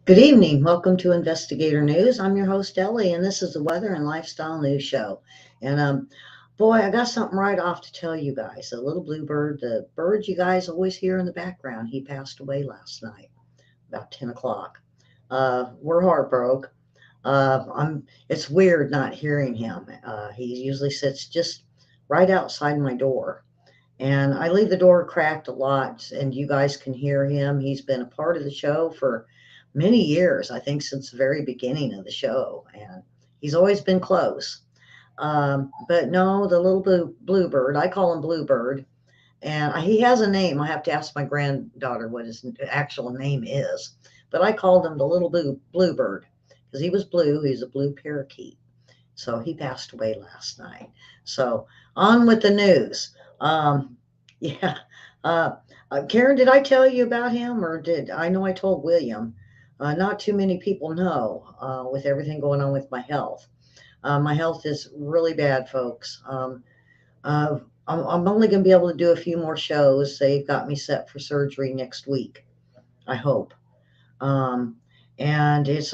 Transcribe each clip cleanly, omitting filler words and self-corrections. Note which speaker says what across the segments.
Speaker 1: Good evening. Welcome to Investigator News. I'm your host, Ellie, and this is the Weather and Lifestyle News Show. And boy, I got something right off to tell you guys. The little bluebird, the bird you guys always hear in the background, he passed away last night about 10 o'clock. We're heartbroken. It's weird not hearing him. He usually sits just right outside my door. And I leave the door cracked a lot, and you guys can hear him. He's been a part of the show for many years, I think since the very beginning of the show, and he's always been close. But no, the little bluebird, I call him Bluebird, and he has a name. I have to ask my granddaughter what his actual name is, but I called him the little bluebird because he was blue. He's a blue parakeet. So he passed away last night. So on with the news. Yeah. Uh, Karen, did I tell you about him or did I know I told William? Not too many people know with everything going on with my health. My health is really bad, folks. Uh, I'm only going to be able to do a few more shows. They've got me set for surgery next week, I hope. Um, and it's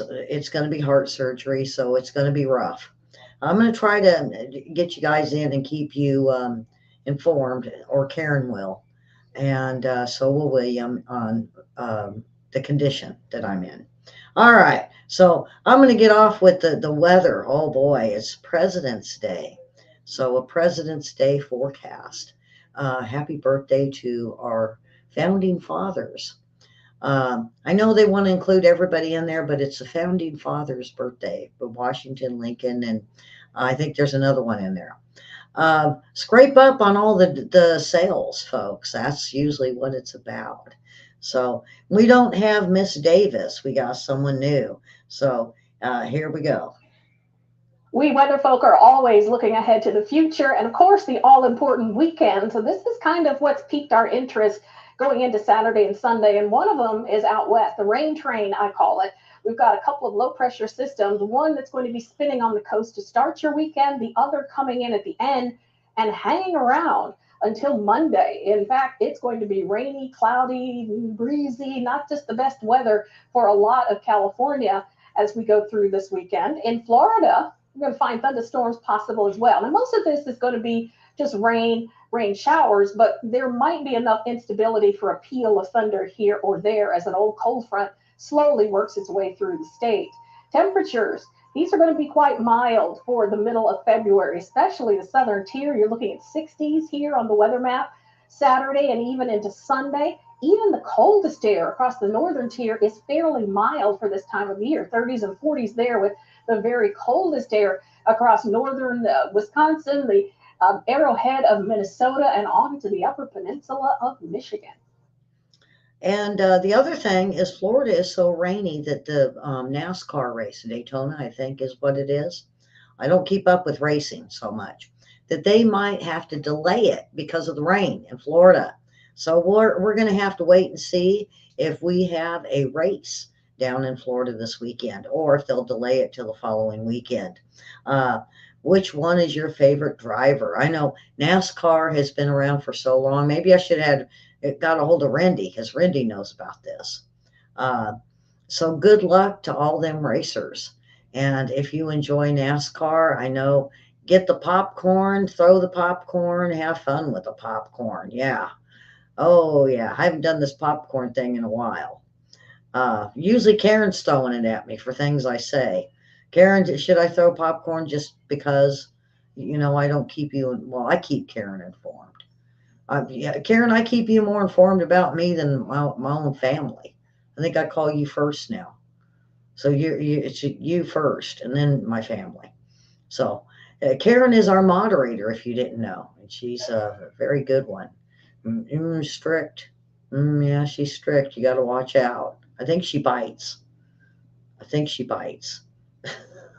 Speaker 1: going to be heart surgery, so it's going to be rough. I'm going to try to get you guys in and keep you informed, or Karen will, and so will William on the condition that I'm in. All right, so I'm going to get off with the weather. Oh boy, it's President's Day, so a President's Day forecast. Happy birthday to our founding fathers. I know they want to include everybody in there, but it's the founding fathers' birthday, but Washington, Lincoln, and I think there's another one in there. Scrape up on all the sales, folks. That's usually what it's about. So we don't have Miss Davis. We got someone new. So here we go.
Speaker 2: We weather folk are always looking ahead to the future and, of course, the all important weekend. So, this is kind of what's piqued our interest going into Saturday and Sunday. And one of them is out west, the rain train, I call it. We've got a couple of low pressure systems, one that's going to be spinning on the coast to start your weekend, the other coming in at the end and hanging around until Monday. In fact, it's going to be rainy, cloudy, breezy, not just the best weather for a lot of California as we go through this weekend. In Florida, we're going to find thunderstorms possible as well. Now, most of this is going to be just rain showers, but there might be enough instability for a peal of thunder here or there as an old cold front slowly works its way through the state. Temperatures, these are going to be quite mild for the middle of February, especially the southern tier. You're looking at 60s here on the weather map Saturday and even into Sunday. Even the coldest air across the northern tier is fairly mild for this time of year, 30s and 40s there, with the very coldest air across northern Wisconsin, the arrowhead of Minnesota, and on to the upper peninsula of Michigan.
Speaker 1: And the other thing is Florida is so rainy that the NASCAR race in Daytona, I think, is what it is. I don't keep up with racing so much that they might have to delay it because of the rain in Florida. So we're going to have to wait and see if we have a race down in Florida this weekend, or if they'll delay it till the following weekend. Uh, which one is your favorite driver? I know NASCAR has been around for so long. Maybe I should have got a hold of Randy because Randy knows about this. Uh, so good luck to all them racers. And if you enjoy NASCAR, I know get the popcorn, throw the popcorn, have fun with the popcorn. Yeah. Oh, yeah. I haven't done this popcorn thing in a while. Usually Karen's throwing it at me for things I say. Karen, should I throw popcorn just because, I don't keep you, well, I keep Karen informed. Yeah, Karen, I keep you more informed about me than my own family. I think I call you first now. So it's you first and then my family. So Karen is our moderator, if you didn't know, and she's a very good one. Strict. Yeah, she's strict. You got to watch out. I think she bites. I think she bites.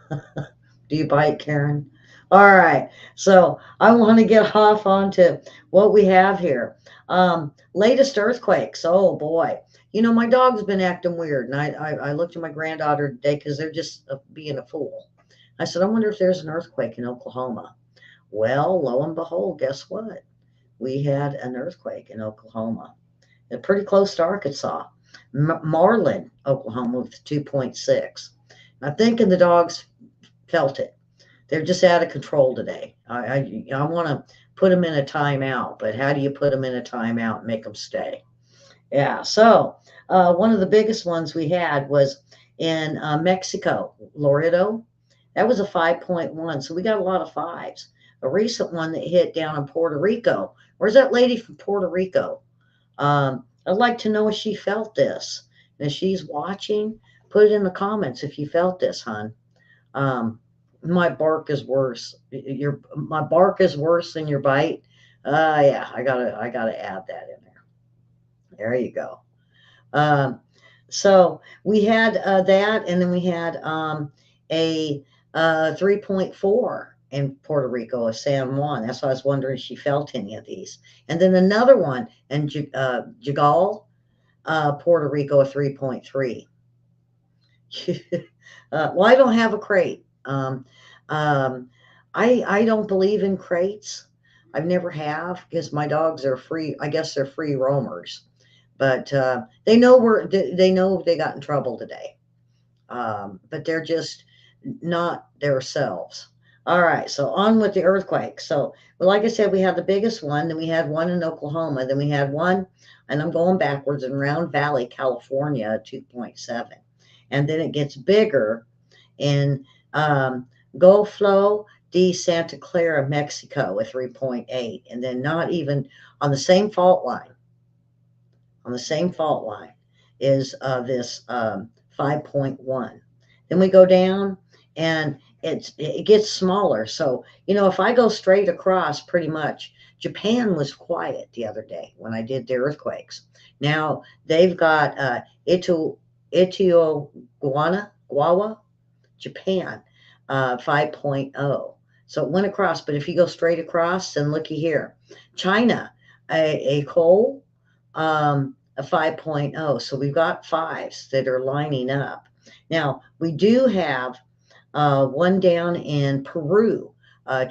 Speaker 1: Do you bite, Karen? All right. So I want to get off onto what we have here. Latest earthquakes. Oh boy. My dog's been acting weird, and I looked at my granddaughter today because they're just being a fool. I said, I wonder if there's an earthquake in Oklahoma. Well, lo and behold, guess what? We had an earthquake in Oklahoma, pretty close to Arkansas. Marlin, Oklahoma with 2.6. I'm thinking the dogs felt it. They're just out of control today. I want to put them in a timeout, but how do you put them in a timeout and make them stay? Yeah. So one of the biggest ones we had was in Mexico, Laredo. That was a 5.1. So we got a lot of fives. A recent one that hit down in Puerto Rico. Where's that lady from Puerto Rico? I'd like to know if she felt this. And if she's watching, put it in the comments if you felt this, hon. Um, my bark is worse. My bark is worse than your bite. Yeah, I gotta add that in there. There you go. Um, so we had that, and then we had a 3.4 in Puerto Rico, a San Juan. That's why I was wondering if she felt any of these. And then another one in Jagal, Puerto Rico, a 3.3. Well, I don't have a crate. Um, I don't believe in crates. I've never have because my dogs are free. I guess they're free roamers, but they know they got in trouble today. But they're just not themselves. All right, so on with the earthquake. So, well, like I said, we had the biggest one, then we had one in Oklahoma, then we had one, and I'm going backwards in Round Valley, California, 2.7. And then it gets bigger in Golfo de Santa Clara, Mexico, with 3.8. And then not even on the same fault line, is this 5.1. Then we go down and it gets smaller. So, if I go straight across pretty much, Japan was quiet the other day when I did the earthquakes. Now they've got Guawa, Japan, 5.0. So it went across, but if you go straight across, then looky here. China, a coal, a 5.0. So we've got fives that are lining up. Now, we do have one down in Peru,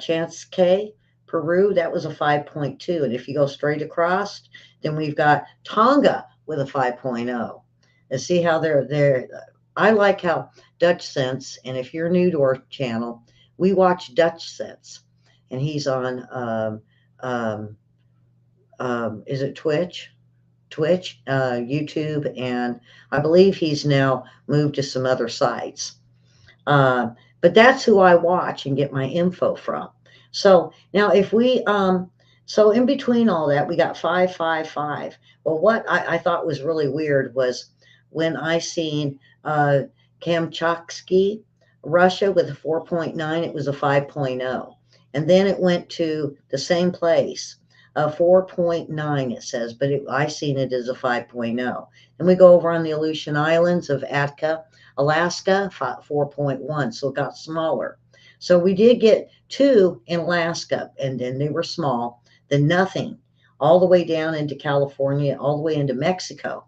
Speaker 1: Chance K, Peru, that was a 5.2. And if you go straight across, then we've got Tonga with a 5.0. And see how they're I like how Dutch Sense, and if you're new to our channel, we watch Dutch Sense, and he's on, is it Twitch, YouTube, and I believe he's now moved to some other sites. But that's who I watch and get my info from. So now if we, so in between all that, we got 555. Well, what I thought was really weird was when I seen Kamchatsky, Russia with a 4.9, it was a 5.0. And then it went to the same place, a 4.9 it says, but I seen it as a 5.0. And we go over on the Aleutian Islands of Atka, Alaska, 4.1, so it got smaller. So we did get two in Alaska, and then they were small, then nothing, all the way down into California, all the way into Mexico.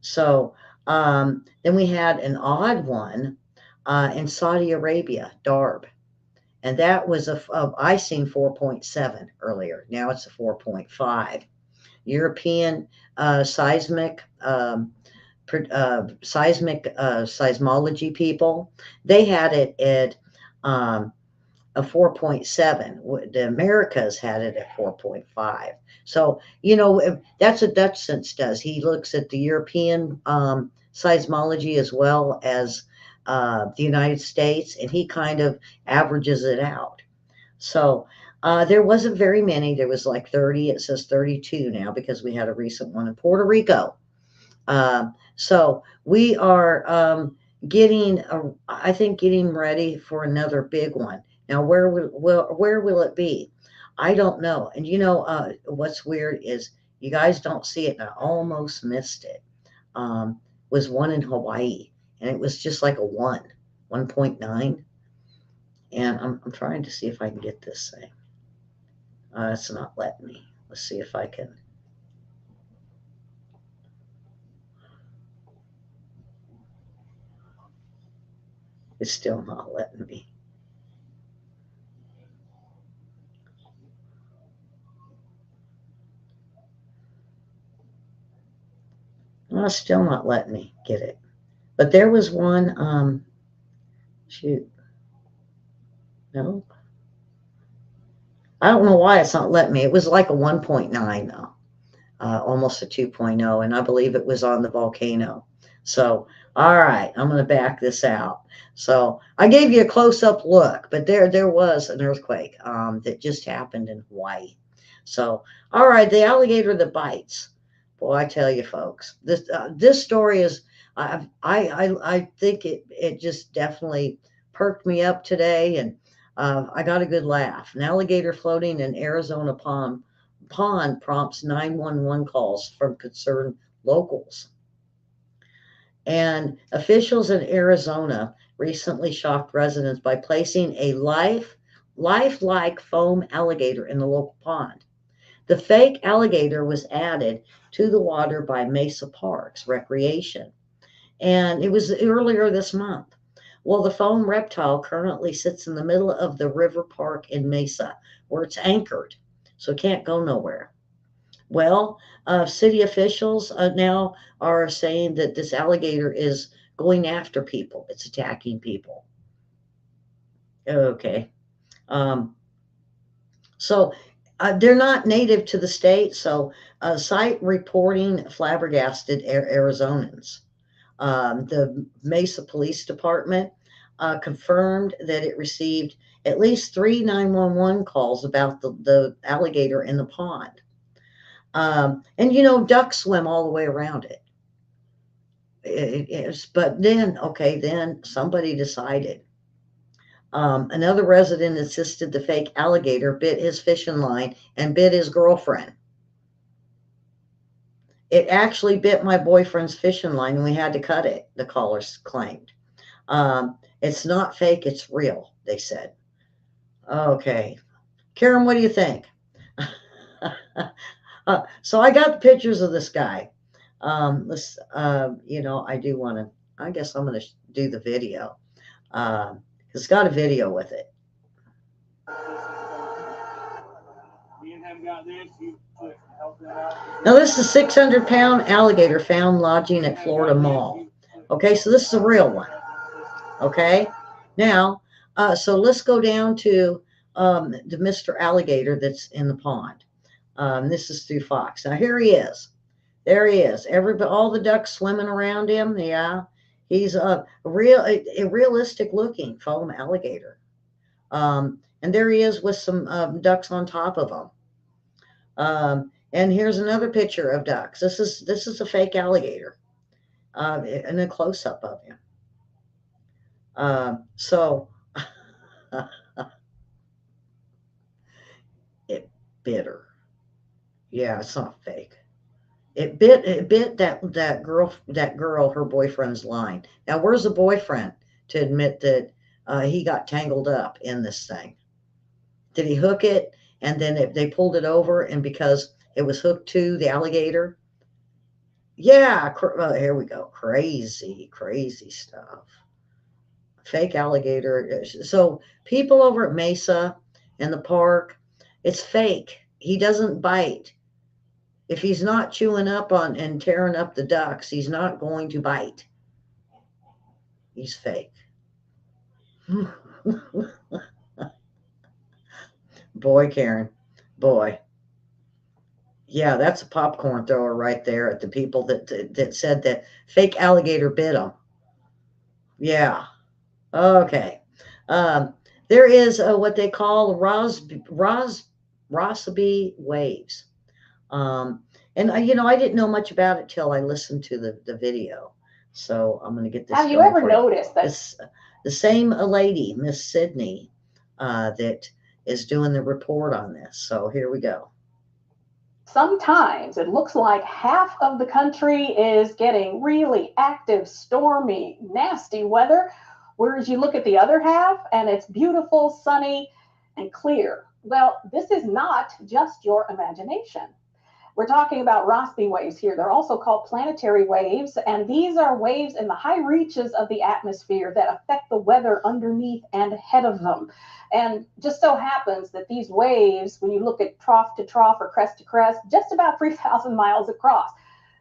Speaker 1: So then we had an odd one in Saudi Arabia, Darb. And that was I seen 4.7 earlier. Now it's a 4.5. European seismic seismology people, they had it at a 4.7. The Americas had it at 4.5. So, that's what Dutch Sense does. He looks at the European seismology as well as the United States, and he kind of averages it out. So there wasn't very many. There was like 30. It says 32 now because we had a recent one in Puerto Rico. So we are I think, getting ready for another big one. Now, where will it be? I don't know. And what's weird is you guys don't see it, and I almost missed it. Was one in Hawaii, and it was just like a 1.9. And I'm trying to see if I can get this thing. It's not letting me. Let's see if I can. It's still not letting me. It's still not letting me get it. But there was one, shoot, no. I don't know why it's not letting me. It was like a 1.9 though, almost a 2.0, and I believe it was on the volcano. So, all right, I'm going to back this out. So I gave you a close-up look, but there was an earthquake that just happened in Hawaii. So, all right, the alligator that bites. Boy, I tell you, folks, this story is. I think it just definitely perked me up today, and I got a good laugh. An alligator floating in Arizona pond prompts 911 calls from concerned locals. And officials in Arizona recently shocked residents by placing a lifelike foam alligator in the local pond. The fake alligator was added to the water by Mesa Parks Recreation, and it was earlier this month. Well, the foam reptile currently sits in the middle of the river park in Mesa, where it's anchored, so it can't go nowhere. Well, city officials now are saying that this alligator is going after people. It's attacking people. Okay. Um, so they're not native to the state. So site reporting flabbergasted Arizonans. The Mesa Police Department confirmed that it received at least three 911 calls about the alligator in the pond. And ducks swim all the way around it. But then, okay, then somebody decided. Another resident insisted the fake alligator bit his fishing line and bit his girlfriend. It actually bit my boyfriend's fishing line and we had to cut it, the callers claimed. It's not fake, it's real, they said. Okay. Karen, what do you think? So I got the pictures of this guy. I do want to, I guess I'm going to do the video. It's got a video with it. Now, this is a 600-pound alligator found lodging at Florida Mall. Okay, so this is a real one. Okay, now, so let's go down to the Mr. Alligator that's in the pond. This is through Fox. Now, here he is. There he is. All the ducks swimming around him. Yeah, he's a realistic looking foam alligator. And there he is with some ducks on top of him. And here's another picture of ducks. This is a fake alligator, and a close up of him. So it bit her. Yeah, it's not fake. It bit that girl, her boyfriend's line. Now, where's the boyfriend to admit that he got tangled up in this thing? Did he hook it and then they pulled it over, and because it was hooked to the alligator? Yeah, here we go. Crazy stuff. Fake alligator. So people over at Mesa and the park, it's fake. He doesn't bite. If he's not chewing up on and tearing up the ducks, he's not going to bite. He's fake. Boy, Karen. Boy. Yeah, that's a popcorn thrower right there at the people that said that fake alligator bit them. Yeah. Okay. There is what they call Rossby waves. And I didn't know much about it till I listened to the video. So I'm going to get this.
Speaker 2: Have you ever noticed that
Speaker 1: the same lady, Miss Sydney, that is doing the report on this? So here we go.
Speaker 2: Sometimes it looks like half of the country is getting really active, stormy, nasty weather, whereas you look at the other half and it's beautiful, sunny, and clear. Well, this is not just your imagination. We're talking about Rossby waves here. They're also called planetary waves, and these are waves in the high reaches of the atmosphere that affect the weather underneath and ahead of them. And just so happens that these waves, when you look at trough to trough or crest to crest, just about 3,000 miles across.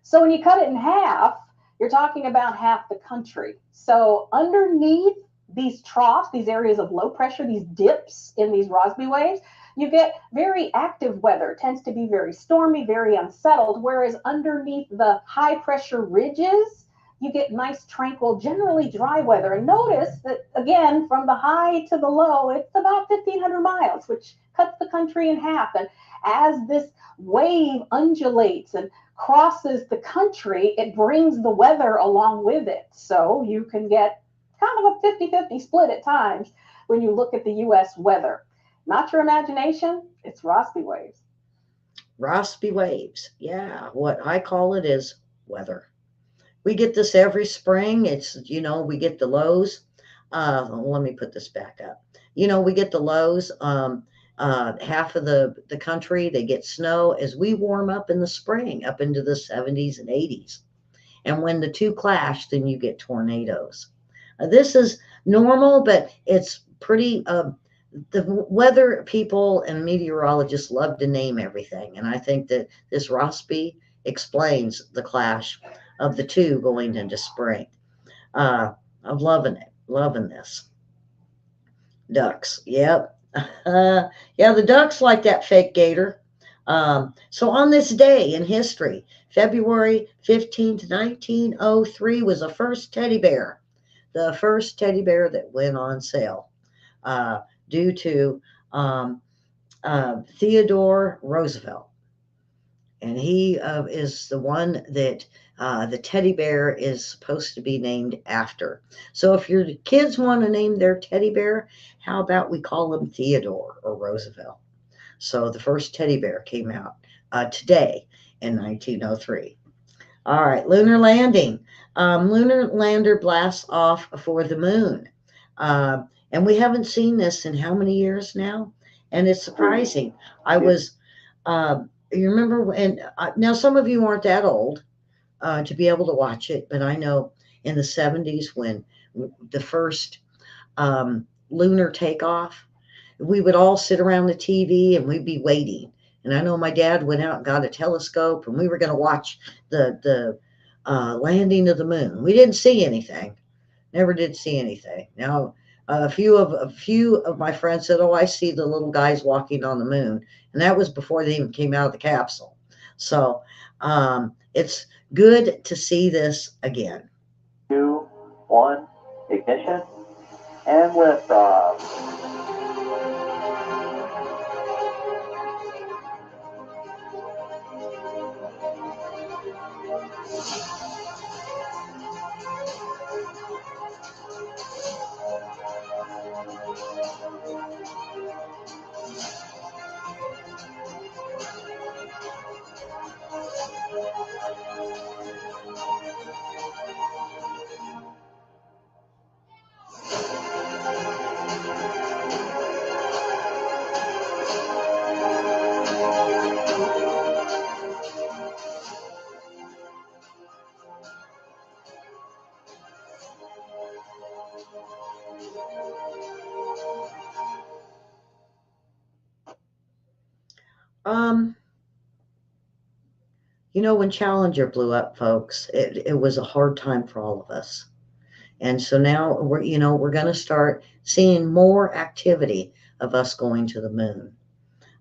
Speaker 2: So when you cut it in half, you're talking about half the country. So underneath these troughs, these areas of low pressure, these dips in these Rossby waves, you get very active weather. It tends to be very stormy, very unsettled, whereas underneath the high pressure ridges, you get nice, tranquil, generally dry weather. And notice that, again, from the high to the low, it's about 1,500 miles, which cuts the country in half. And as this wave undulates and crosses the country, it brings the weather along with it. So you can get kind of a 50-50 split at times when you look at the U.S. weather. Not your imagination, it's Rossby waves.
Speaker 1: Rossby waves. Yeah, what I call it is weather. We get this every spring. It's, we get the lows. Let me put this back up. We get the lows. Half of the country, they get snow as we warm up in the spring, up into the 70s and 80s. And when the two clash, then you get tornadoes. This is normal, but it's pretty, the weather people and meteorologists love to name everything. And I think that this Rossby explains the clash of the two going into spring. I'm loving it, loving this. Ducks, yep. Yeah, the ducks like that fake gator. So on this day in history, February 15th, 1903 was the first teddy bear that went on sale, due to Theodore Roosevelt. And he is the one that the teddy bear is supposed to be named after. So if your kids want to name their teddy bear, how about we call him Theodore or Roosevelt? So the first teddy bear came out today in 1903. All right, lunar landing. Lunar lander blasts off for the moon. And we haven't seen this in how many years now? And it's surprising. I was, you remember when, now some of you aren't that old to be able to watch it, but I know in the 70s when the first lunar takeoff, we would all sit around the TV and we'd be waiting. And I know my dad went out and got a telescope and we were going to watch the landing of the moon. We didn't see anything. Never did see anything. Now, a few of my friends said, "Oh, I see the little guys walking on the moon," and that was before they even came out of the capsule. So it's good to see this again.
Speaker 3: 2, 1, ignition, and liftoff.
Speaker 1: When Challenger blew up, folks, it was a hard time for all of us. And so now we're going to start seeing more activity of us going to the moon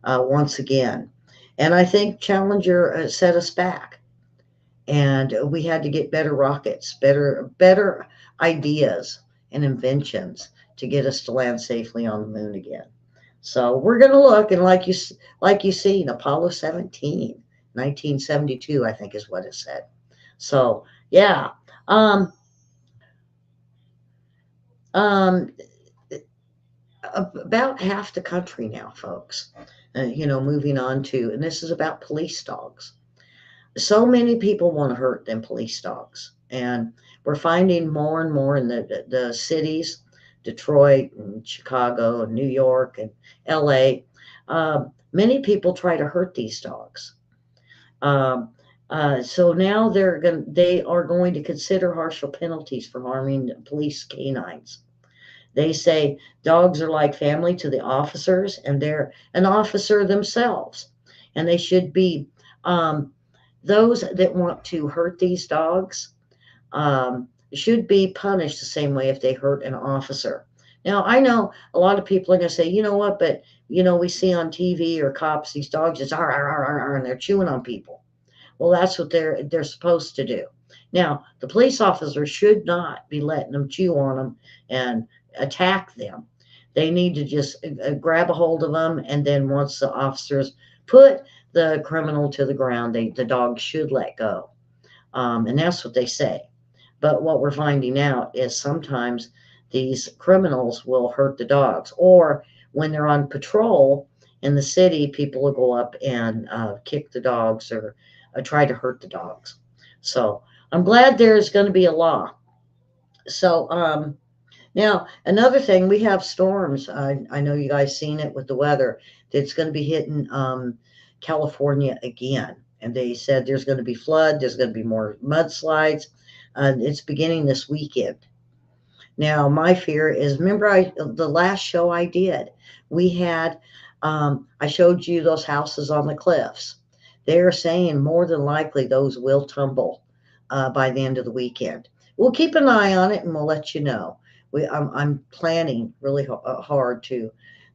Speaker 1: once again. And I think Challenger set us back, and we had to get better rockets, better ideas and inventions to get us to land safely on the moon again. So we're going to look, and like you seen, Apollo 17, 1972, I think is what it said. So yeah. About half the country now, folks, moving on to, and this is about police dogs. So many people want to hurt them police dogs. And we're finding more and more in the cities, Detroit and Chicago and New York and LA. Many people try to hurt these dogs. So now they are going to consider harsher penalties for harming police canines. They say dogs are like family to the officers, and they're an officer themselves, and they should be those that want to hurt these dogs should be punished the same way if they hurt an officer. Now, I know a lot of people are going to say, you know what, but, we see on TV or cops, these dogs just, and they're chewing on people. Well, that's what they're supposed to do. Now, the police officer should not be letting them chew on them and attack them. They need to just grab a hold of them, and then once the officers put the criminal to the ground, the dog should let go. And that's what they say. But what we're finding out is sometimes these criminals will hurt the dogs, or when they're on patrol in the city, people will go up and kick the dogs or try to hurt the dogs. So I'm glad there's going to be a law. So now another thing, we have storms. I know you guys seen it with the weather. It's going to be hitting California again, and they said there's going to be flood. There's going to be more mudslides. It's beginning this weekend. Now, my fear is, remember the last show I did, we had, I showed you those houses on the cliffs. They're saying more than likely those will tumble by the end of the weekend. We'll keep an eye on it and we'll let you know. I'm planning really hard to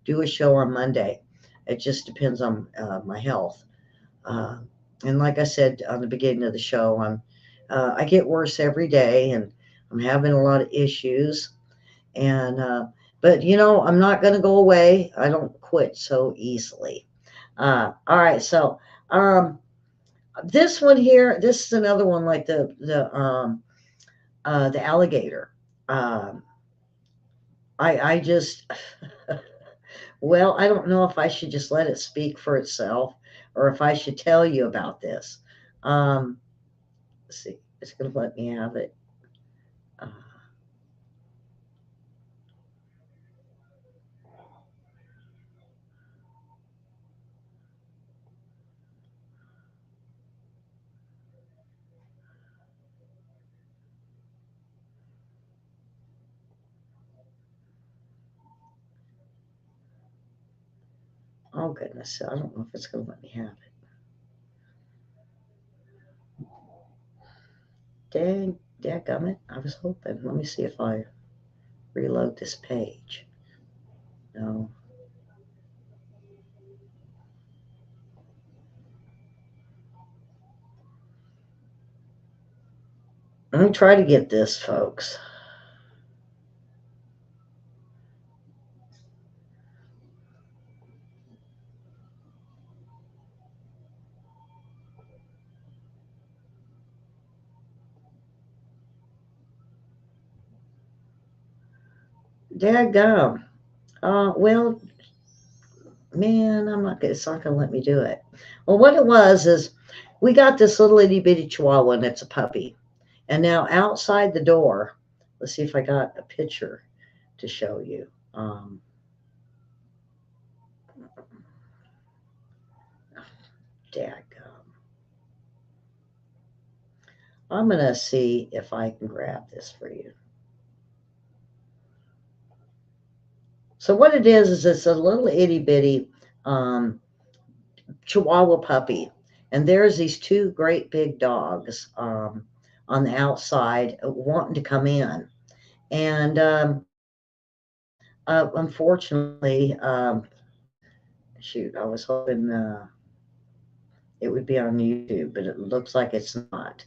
Speaker 1: do a show on Monday. It just depends on my health. And like I said on the beginning of the show, I get worse every day, and I'm having a lot of issues. And but I'm not going to go away. I don't quit so easily. All right, so this one here, this is another one like the alligator. I just well, I don't know if I should just let it speak for itself or if I should tell you about this. Let's see, it's going to let me have it. Uh, oh goodness, I don't know if it's going to let me have it. Dadgummit, I was hoping. Let me see if I reload this page. No. I'm going to try to get this, folks. Dadgum. Well, man, it's not going to let me do it. Well, what it was is we got this little itty bitty chihuahua, and it's a puppy. And now outside the door, let's see if I got a picture to show you. Dadgum. I'm going to see if I can grab this for you. So what it is it's a little itty bitty Chihuahua puppy. And there's these two great big dogs on the outside wanting to come in. And unfortunately, shoot, I was hoping it would be on YouTube, but it looks like it's not.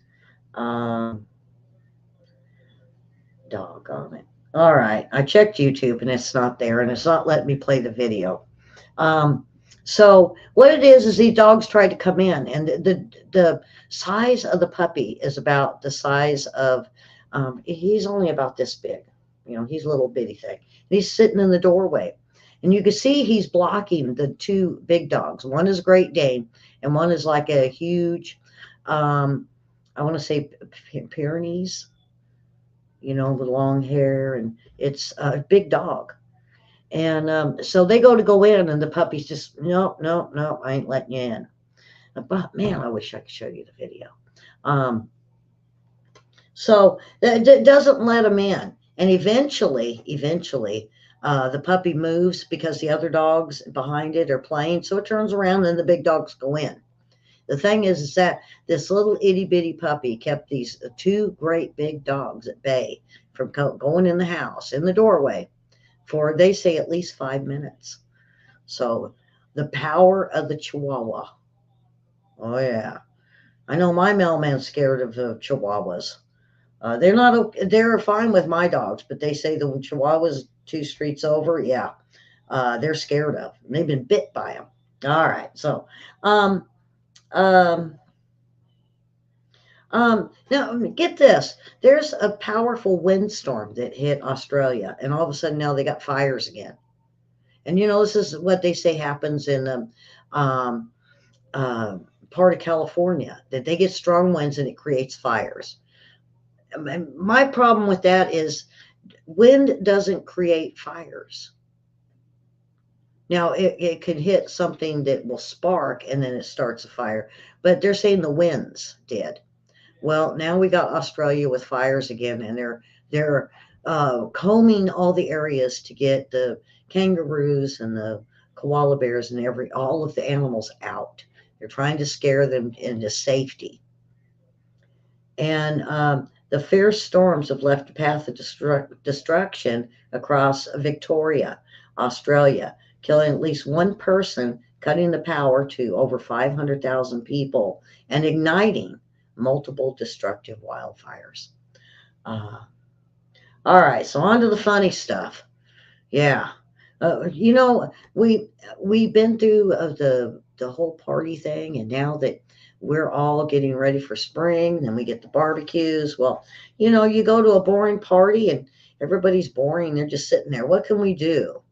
Speaker 1: Doggone it. All right, I checked YouTube and it's not there, and it's not letting me play the video. So what it is these dogs tried to come in, and the size of the puppy is about the size of, he's only about this big. He's a little bitty thing. And he's sitting in the doorway. And you can see he's blocking the two big dogs. One is Great Dane, and one is like a huge, I want to say Pyrenees, with long hair, and it's a big dog. And so they go in, and the puppy's just, no, I ain't letting you in. But man, I wish I could show you the video. So that doesn't let them in. And eventually, the puppy moves because the other dogs behind it are playing. So it turns around and the big dogs go in. the thing is that this little itty bitty puppy kept these two great big dogs at bay from going in the house, in the doorway, for, they say, at least 5 minutes. So the power of the Chihuahua. Oh, yeah. I know my mailman's scared of the Chihuahuas. They're not, they're fine with my dogs, but they say the Chihuahuas 2 streets over, yeah, they're scared of. They've been bit by them. All right. So, um, um, now get this. There's a powerful windstorm that hit Australia, and all of a sudden now they got fires again. And this is what they say happens in um, uh, part of California, that they get strong winds and it creates fires. And my problem with that is wind doesn't create fires. Now, it could hit something that will spark and then it starts a fire, but they're saying the winds did. Well, now we got Australia with fires again, and they're combing all the areas to get the kangaroos and the koala bears and all of the animals out. They're trying to scare them into safety. And the fierce storms have left a path of destruction across Victoria, Australia, killing at least one person, cutting the power to over 500,000 people, and igniting multiple destructive wildfires. All right, so on to the funny stuff. Yeah. We've been through the whole party thing, and now that we're all getting ready for spring, then we get the barbecues. Well, you go to a boring party and everybody's boring. They're just sitting there. What can we do?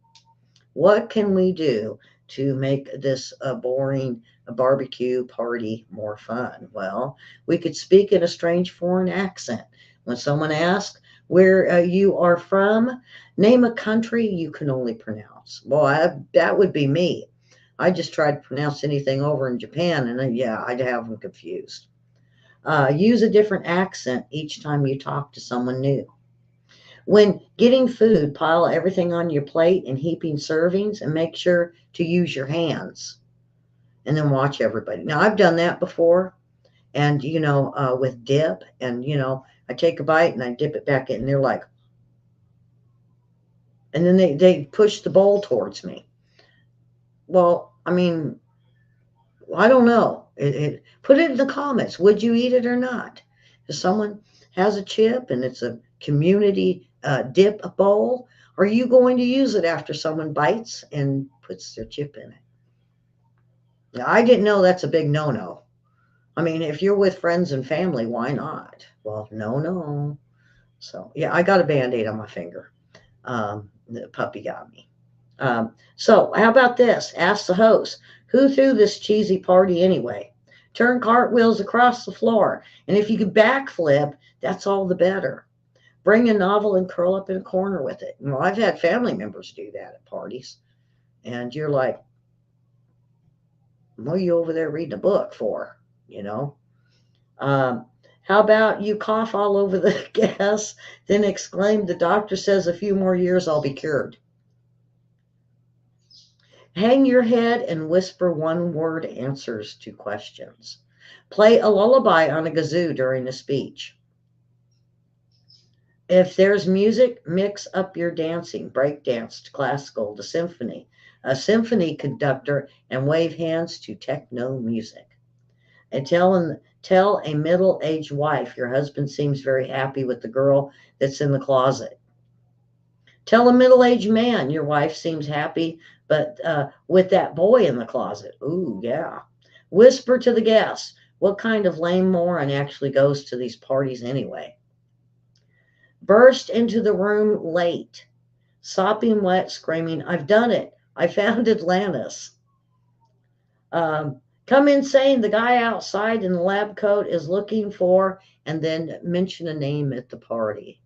Speaker 1: What can we do to make this a boring barbecue party more fun? Well, we could speak in a strange foreign accent. When someone asks where you are from, name a country you can only pronounce. Well, that would be me. I just tried to pronounce anything over in Japan, and yeah, I'd have them confused. Use a different accent each time you talk to someone new. When getting food, pile everything on your plate and heaping servings, and make sure to use your hands. And then watch everybody. Now, I've done that before, and with dip, and I take a bite and I dip it back in, and they're like, and then they push the bowl towards me. Well, I mean, I don't know. Put it in the comments. Would you eat it or not? If someone has a chip and it's a community dip bowl, are you going to use it after someone bites and puts their chip in it? Now, I didn't know that's a big no-no. I mean, if you're with friends and family, why not? Well, no. So, yeah, I got a Band-Aid on my finger. The puppy got me. So how about this? Ask the host, who threw this cheesy party anyway? Turn cartwheels across the floor. And if you could backflip, that's all the better. Bring a novel and curl up in a corner with it. I've had family members do that at parties. And you're like, what are you over there reading a book for? How about you cough all over the gas, then exclaim, the doctor says a few more years I'll be cured. Hang your head and whisper one-word answers to questions. Play a lullaby on a kazoo during a speech. If there's music, mix up your dancing, break dance to classical to symphony, a symphony conductor, and wave hands to techno music. And tell a middle-aged wife your husband seems very happy with the girl that's in the closet. Tell a middle-aged man your wife seems happy, but with that boy in the closet. Ooh, yeah. Whisper to the guests, what kind of lame moron actually goes to these parties anyway? Burst into the room late, sopping wet, screaming, I've done it. I found Atlantis. Come in saying the guy outside in the lab coat is looking for, and then mention a name at the party.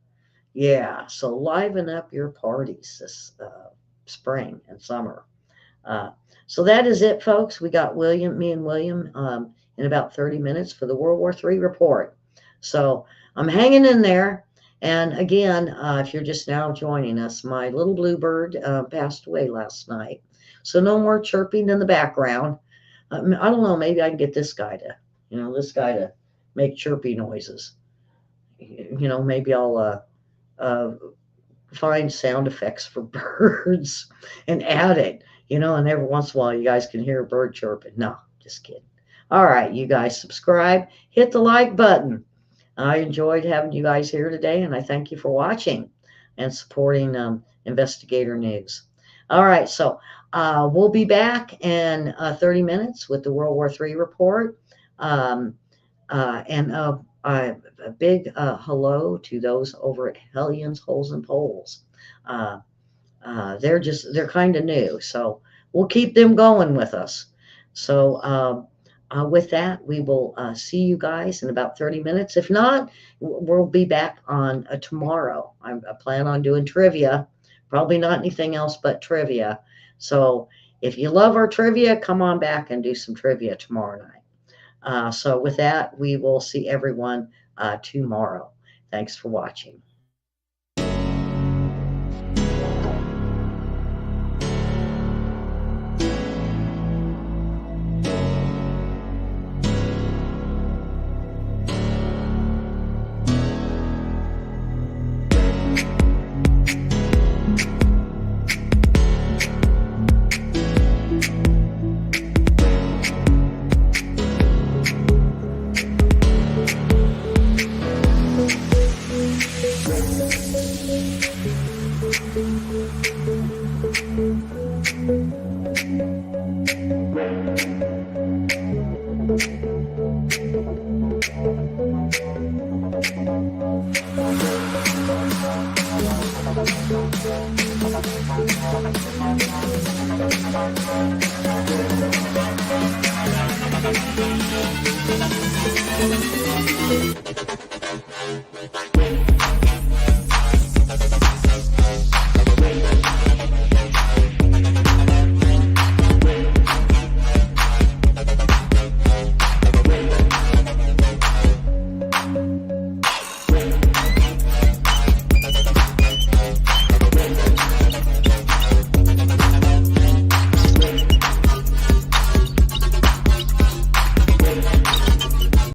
Speaker 1: Yeah, so liven up your parties this spring and summer. So that is it, folks. We got me and William in about 30 minutes for the World War III report. So I'm hanging in there. And again, if you're just now joining us, my little bluebird passed away last night. So no more chirping in the background. I don't know, maybe I can get this guy to make chirpy noises. Maybe I'll find sound effects for birds and add it, and every once in a while you guys can hear a bird chirping. No, just kidding. All right, you guys subscribe, hit the like button. I enjoyed having you guys here today, and I thank you for watching and supporting Investigator News. All right, so we'll be back in 30 minutes with the World War III report. And a big hello to those over at Hellions, Holes, and Poles. They're kind of new, so we'll keep them going with us. So with that, we will see you guys in about 30 minutes. If not, we'll be back on tomorrow. I plan on doing trivia, probably not anything else but trivia. So if you love our trivia, come on back and do some trivia tomorrow night. So with that, we will see everyone tomorrow. Thanks for watching.